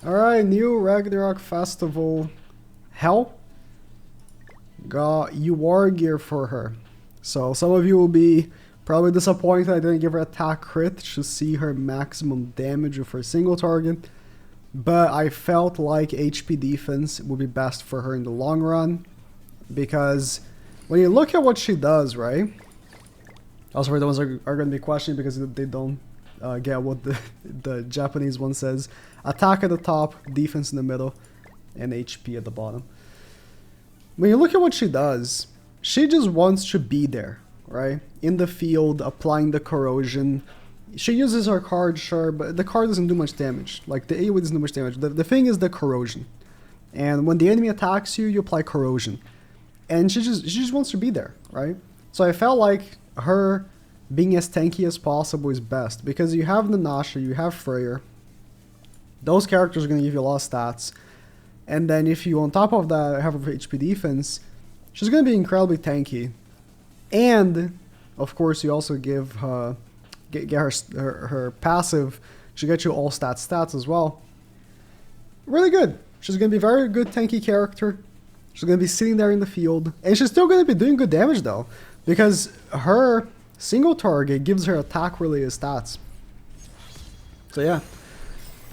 Alright, new Ragnarok Festival HEL got war gear for her. So some of you will be probably disappointed I didn't give her attack crit to see her maximum damage with her single target. But I felt like HP defense would be best for her in the long run. Because when you look at what she does, right? Also for the ones that are going to be questioning because they don't get what the Japanese one says. Attack at the top, defense in the middle, and HP at the bottom. When you look at what she does, she just wants to be there, right? In the field, applying the corrosion. She uses her card, sure, but the card doesn't do much damage. Like, the AoE doesn't do much damage. The thing is the corrosion. And when the enemy attacks you, you apply corrosion. And she just wants to be there, right? So I felt like her being as tanky as possible is best. Because you have Nagato, you have Freyr. Those characters are going to give you a lot of stats. And then if you, on top of that, have her HP defense, she's going to be incredibly tanky. And, of course, you also give her, get her passive. She gets you all stats as well. Really good. She's going to be a very good tanky character. She's going to be sitting there in the field. And she's still going to be doing good damage, though. Because her single target gives her attack-related stats. So, yeah.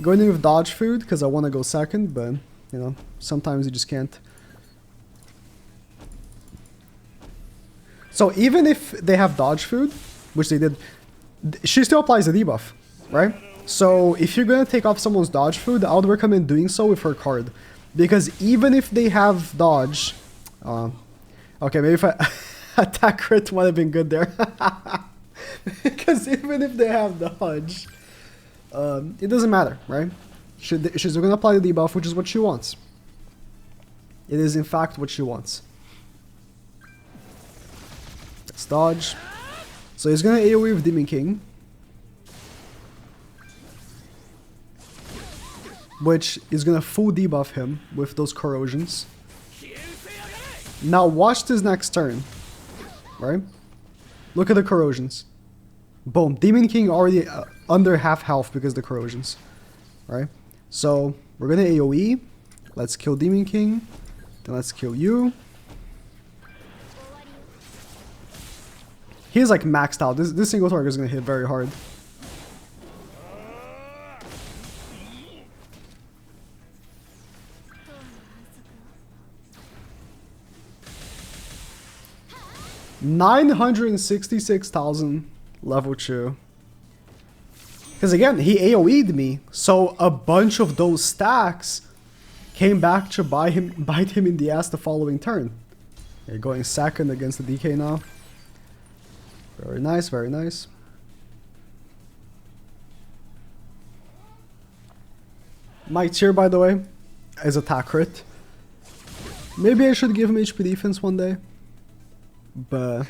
Going in with dodge food, because I want to go second, but, you know, sometimes you just can't. So even if they have dodge food, which they did, she still applies the debuff, right? So if you're going to take off someone's dodge food, I would recommend doing so with her card. Because even if they have dodge... okay, maybe if I... attack crit might have been good there. Because even if they have dodge... it doesn't matter, right? She's going to apply the debuff, which is what she wants. It is, in fact, what she wants. Let's dodge. So he's going to AoE with Demon King. Which is going to full debuff him with those corrosions. Now watch this next turn. Right? Look at the corrosions. Boom. Demon King already under half health because of the corrosions. Right? So, we're gonna AoE. Let's kill Demon King. Then let's kill you. He's like maxed out. This single target is gonna hit very hard. $966,000 level 2. Because again, he AoE'd me, so a bunch of those stacks came back to bite him in the ass the following turn. Okay, going second against the DK now. Very nice, very nice. My tier, by the way, is attack crit. Maybe I should give him HP defense one day. But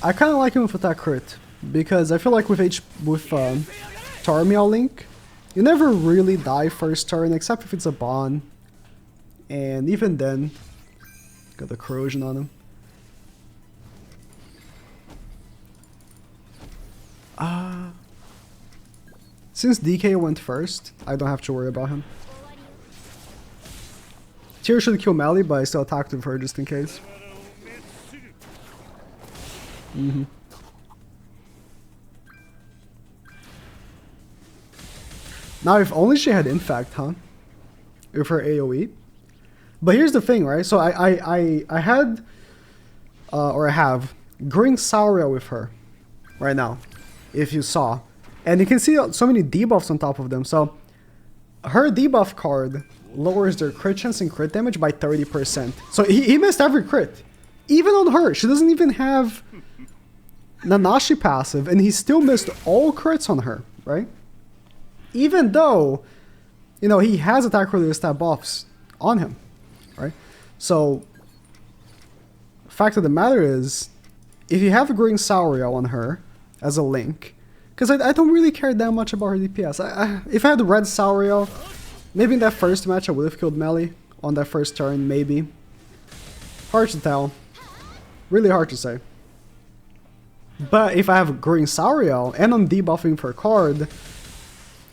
I kind of like him with attack crit. Because I feel like with Tarmiel Link, you never really die first turn except if it's a Bond. And even then, got the corrosion on him. Since DK went first, I don't have to worry about him. Tyr should kill Mally, but I still attacked with her just in case. Now, if only she had Infect, huh? With her AoE. But here's the thing, right? So I had, or I have, Green Sauria with her right now, if you saw. And you can see so many debuffs on top of them. So her debuff card lowers their crit chance and crit damage by 30%. So he missed every crit. Even on her. She doesn't even have Nanashi passive, and he still missed all crits on her, right? Even though, you know, he has attack related stat buffs on him, right? So, fact of the matter is, if you have a Green Sauria on her as a link, because I don't really care that much about her DPS. If I had the Red Sauria, maybe in that first match I would have killed Melly on that first turn, maybe. Hard to tell. Really hard to say. But if I have Green Sauria and I'm debuffing for a card,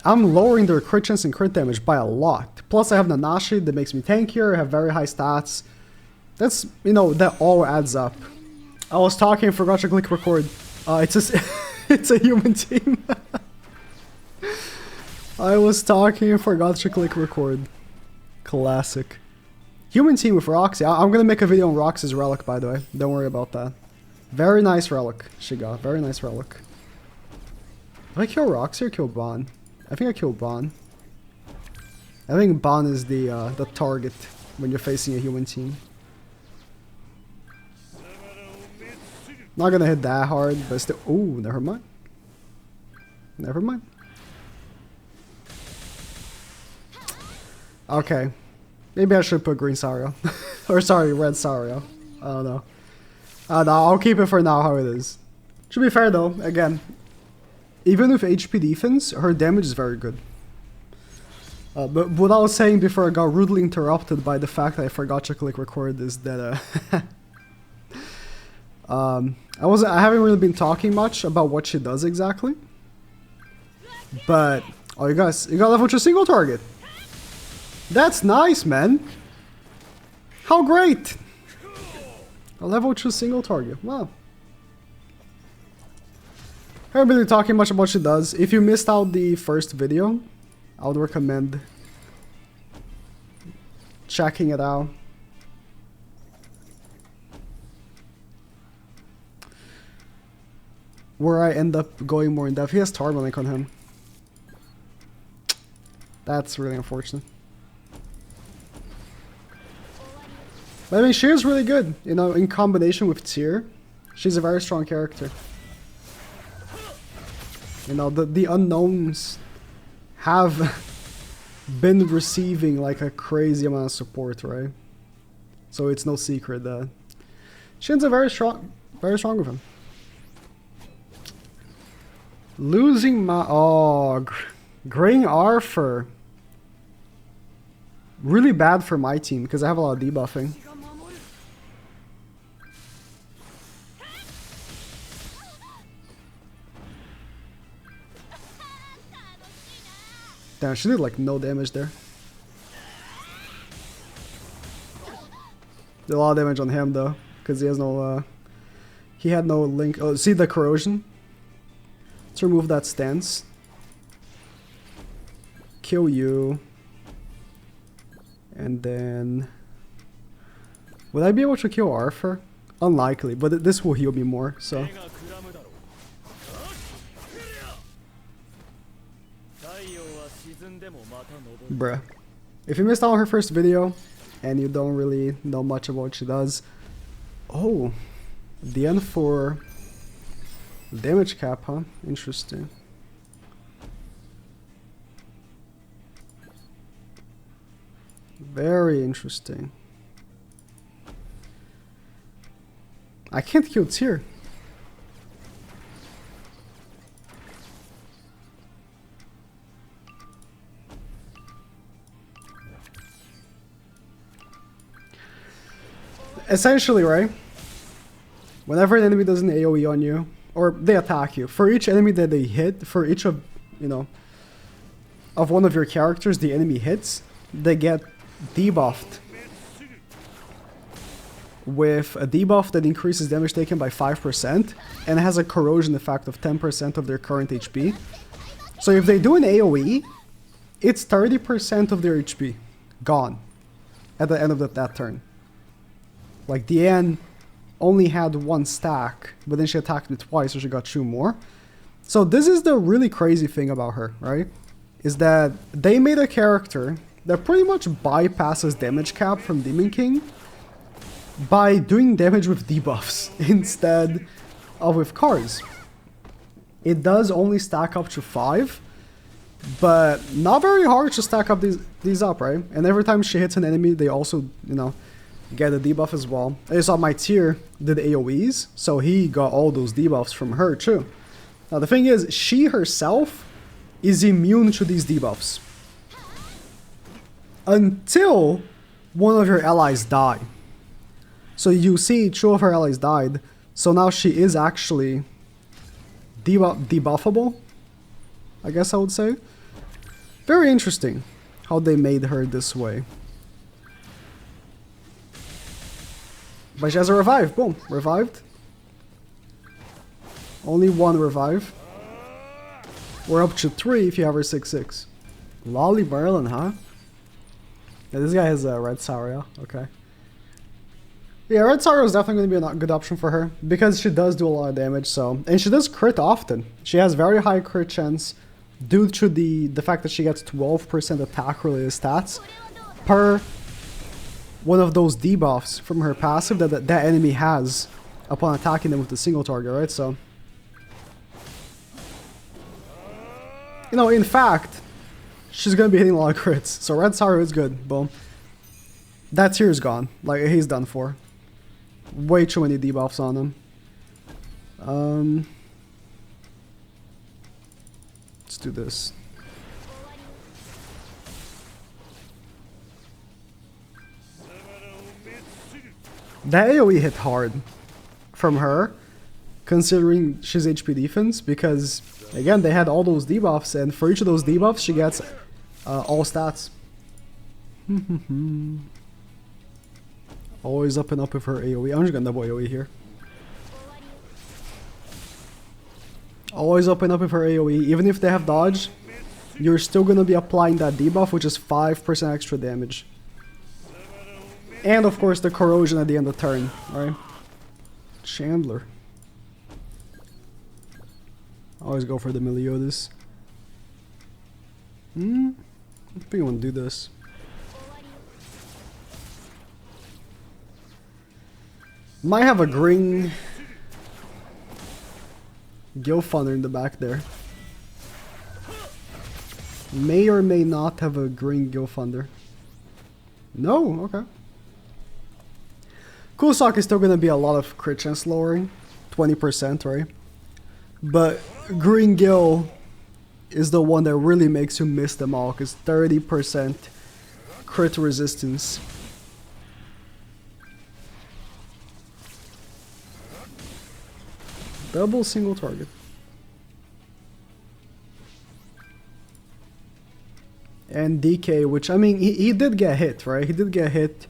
I'm lowering their crit chance and crit damage by a lot. Plus I have Nanashi that makes me tankier, I have very high stats. That's, you know, that all adds up. I was talking, forgot to click record. It's a, it's a human team. I was talking and forgot to click record. Classic. Human team with Roxy. I'm gonna make a video on Roxy's relic, by the way. Don't worry about that. Very nice relic she got. Very nice relic. Did I kill Roxy or kill Bon? I think I killed Bon. I think Bon is the target when you're facing a human team. Not gonna hit that hard, but still. Ooh, never mind. Never mind. Okay. Maybe I should put green Sario. Or sorry, red Sario. I don't know. No, I'll keep it for now how it is. To be fair though, again, even with HP defense, her damage is very good. But what I was saying before I got rudely interrupted by the fact that I forgot to click record is that I haven't really been talking much about what she does exactly. But oh, you got level to a single target. That's nice, man. How great! A level to a single target. Wow. I haven't been talking much about what she does. If you missed out the first video, I would recommend checking it out. Where I end up going more in depth. He has Tarmalink on him. That's really unfortunate. But I mean, she is really good, you know, in combination with Tyr. She's a very strong character. You know, the unknowns have been receiving like a crazy amount of support, right? So it's no secret that Shin's a very strong with him. Losing my Graying Arthur. Really bad for my team because I have a lot of debuffing. Damn, she did like no damage there. Did a lot of damage on him though, because he has no he had no link. Oh, see the corrosion? Let's remove that stance. Kill you. And then would I be able to kill Arthur? Unlikely, but this will heal me more, so. Bruh. If you missed out on her first video and you don't really know much about what she does. Oh, the end for damage cap, huh? Interesting. Very interesting. I can't kill Tyr. Essentially, right? Whenever an enemy does an AoE on you, or they attack you, for each enemy that they hit, for each of, you know, of one of your characters the enemy hits, they get debuffed with a debuff that increases damage taken by 5% and has a corrosion effect of 10% of their current HP. So if they do an AoE, it's 30% of their HP gone at the end of that turn. Like Diane only had one stack, but then she attacked me twice, so she got 2 more. So this is the really crazy thing about her, right? Is that they made a character that pretty much bypasses damage cap from Demon King by doing damage with debuffs instead of with cards. It does only stack up to 5, but not very hard to stack up these up, right? And every time she hits an enemy, they also, you know, get a debuff as well. I saw my Tyr did AoEs, so he got all those debuffs from her too. Now the thing is, she herself is immune to these debuffs until one of her allies die. So you see 2 of her allies died, so now she is actually debuffable, I guess I would say. Very interesting how they made her this way. But she has a revive. Boom. Revived. Only one revive. We're up to 3 if you have her 6/6. Lolly Merlin, huh? Yeah, this guy has a red sour, yeah? Okay. Yeah, red sour is definitely going to be a good option for her. Because she does do a lot of damage, so... And she does crit often. She has very high crit chance due to the fact that she gets 12% attack-related stats per one of those debuffs from her passive that enemy has upon attacking them with a single target, right? So... You know, in fact, she's going to be hitting a lot of crits. So red sour is good. Boom. That tier is gone. Like, he's done for. Way too many debuffs on him. Let's do this. That AoE hit hard from her, considering she's HP defense, because, again, they had all those debuffs, and for each of those debuffs, she gets all stats. Always up and up with her AoE. I'm just gonna double AoE here. Always up and up with her AoE. Even if they have dodge, you're still gonna be applying that debuff, which is 5% extra damage. And of course the corrosion at the end of the turn, right? Chandler. Always go for the Meliodas. I think you want to do this. Might have a green Gilfunder in the back there. May or may not have a green Gilfunder. No, okay. Cool Sock is still gonna be a lot of crit chance lowering, 20%, right? But Green Gil is the one that really makes you miss them all, because 30% crit resistance. Double single target. And DK, which, I mean, he did get hit, right? He did get hit.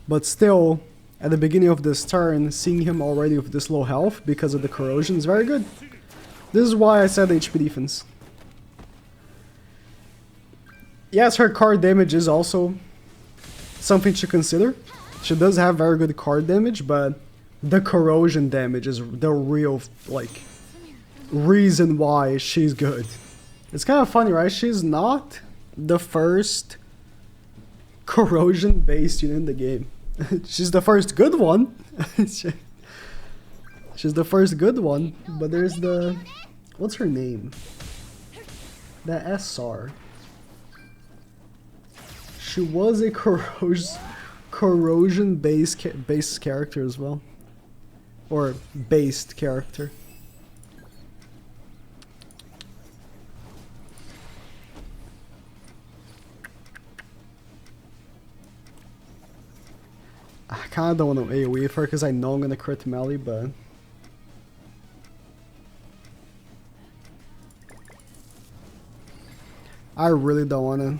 But still, at the beginning of this turn, seeing him already with this low health because of the corrosion is very good. This is why I said HP defense. Yes, her card damage is also something to consider. She does have very good card damage, but the corrosion damage is the real, like, reason why she's good. It's kind of funny, right? She's not the first corrosion-based unit in the game. She's the first good one. She's the first good one, but there's the... What's her name? The SR. She was a corrosion-based character as well. Or based character. I kinda don't want to AoE for her because I know I'm gonna crit melee, but... I really don't wanna...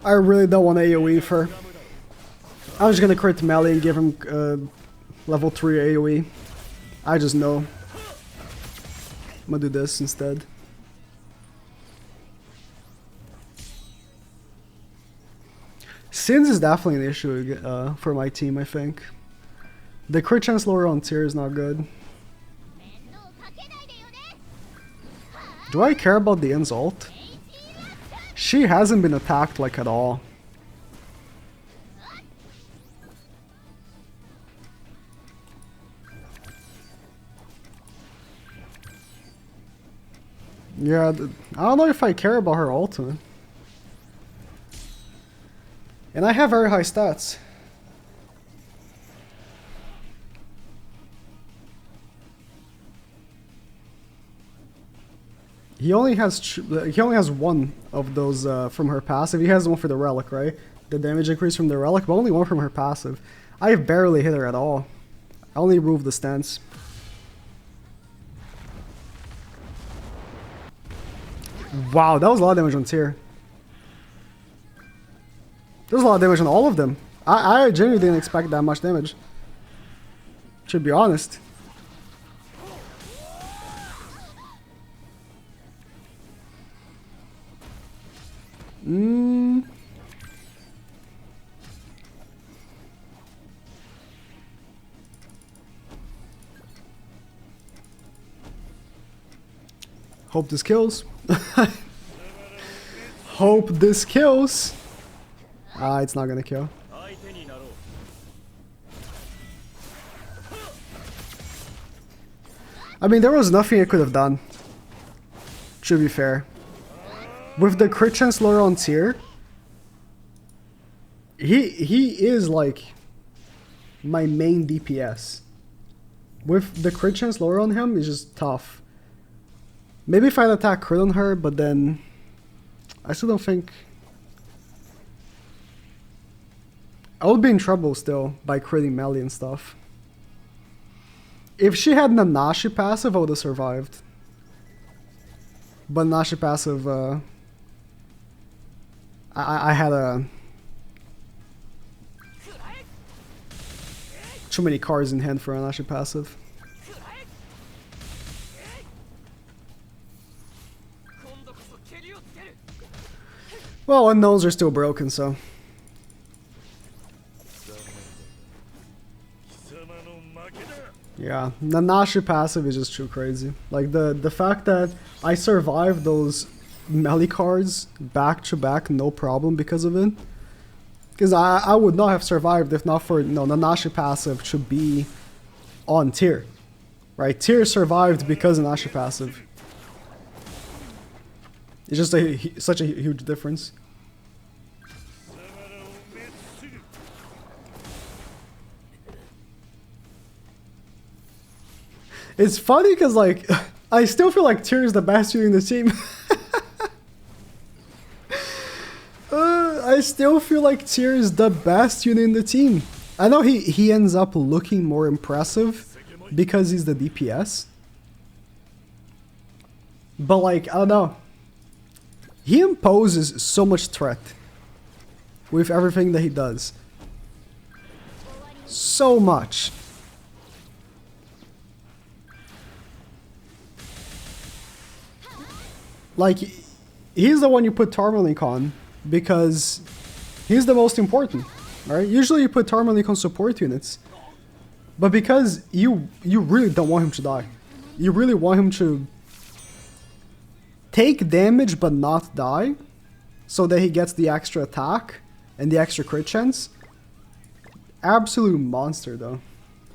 I really don't want to AoE for her. I'm just gonna crit melee and give him level 3 AoE. I just know. I'm gonna do this instead. Sins is definitely an issue for my team, I think. The crit chance lower on tier is not good. Do I care about the En's ult? She hasn't been attacked like at all. Yeah, I don't know if I care about her ultimate. And I have very high stats. He only has one of those from her passive. He has one for the relic, right? The damage increase from the relic, but only one from her passive. I have barely hit her at all. I only removed the stance. Wow, that was a lot of damage on tier. There's a lot of damage on all of them. I genuinely didn't expect that much damage. To be honest. Hope this kills. Hope this kills. Ah, it's not gonna kill. I mean, there was nothing I could have done. To be fair. With the crit chance lower on tier, he is like my main DPS. With the crit chance lower on him, it's just tough. Maybe if I'd attack crit on her, but then I still don't think I would be in trouble still by critting melee and stuff. If she had Nanashi passive, I would have survived. But Nanashi passive, I had a too many cards in hand for Nanashi passive. Well, unknowns are still broken, so. Yeah, Nanashi passive is just too crazy. Like the fact that I survived those melee cards back to back, no problem because of it. Because I would not have survived if not for Nanashi passive to be on tier. Right, tier survived because of Nanashi passive. It's just such a huge difference. It's funny because, like, I still feel like tier is the best unit in the team. I still feel like tier is the best unit in the team. I know he ends up looking more impressive because he's the DPS. But, like, I don't know. He imposes so much threat with everything that he does. So much. Like, he's the one you put Tarmalink on because he's the most important, right? Usually you put Tarmalink on support units, but because you really don't want him to die. You really want him to take damage but not die, so that he gets the extra attack and the extra crit chance. Absolute monster, though.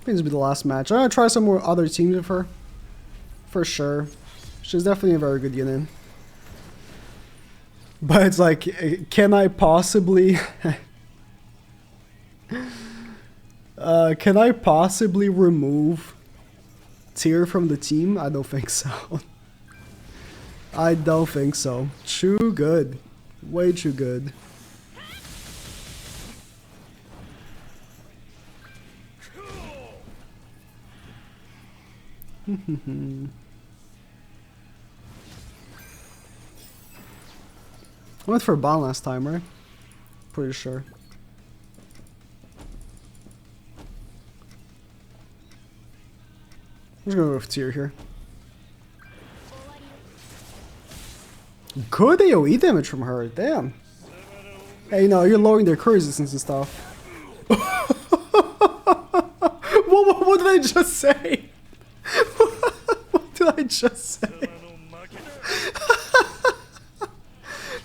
I think this will be the last match. I'm gonna try some more other teams with her, for sure. She's definitely a very good unit. But it's like, can I possibly... can I possibly remove tier from the team? I don't think so. I don't think so. Too good. Way too good. I went for a bomb last time, right? Pretty sure. I'm just gonna go with tier here. Good AoE damage from her, damn. Hey, no, you're lowering their crit resistance and stuff. What did I just say? What did I just say?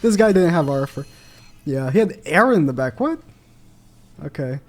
This guy didn't have Arthur. Yeah, he had Aaron in the back. What? Okay.